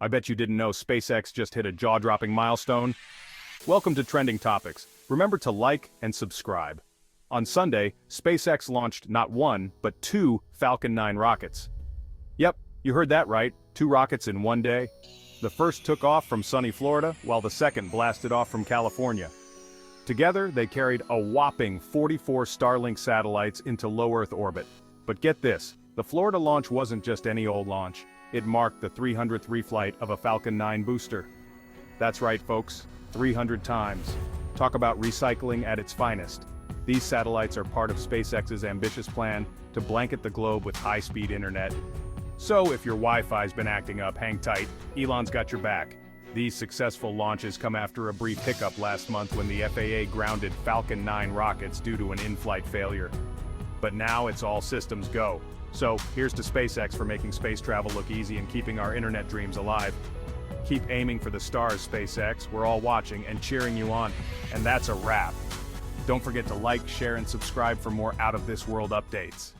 I bet you didn't know SpaceX just hit a jaw-dropping milestone. Welcome to Trending Topics. Remember to like and subscribe. On Sunday, SpaceX launched not one, but two Falcon 9 rockets. Yep, you heard that right, 2 rockets in one day. The first took off from sunny Florida, while the second blasted off from California. Together, they carried a whopping 44 Starlink satellites into low Earth orbit. But get this, the Florida launch wasn't just any old launch. It marked the 300th reflight of a Falcon 9 booster. That's right, folks, 300 times. Talk about recycling at its finest. These satellites are part of SpaceX's ambitious plan to blanket the globe with high-speed internet. So if your Wi-Fi's been acting up, hang tight, Elon's got your back. These successful launches come after a brief hiccup last month when the FAA grounded Falcon 9 rockets due to an in-flight failure. But now it's all systems go. So here's to SpaceX for making space travel look easy and keeping our internet dreams alive. Keep aiming for the stars, SpaceX. We're all watching and cheering you on. And that's a wrap. Don't forget to like, share, and subscribe for more out-of-this-world updates.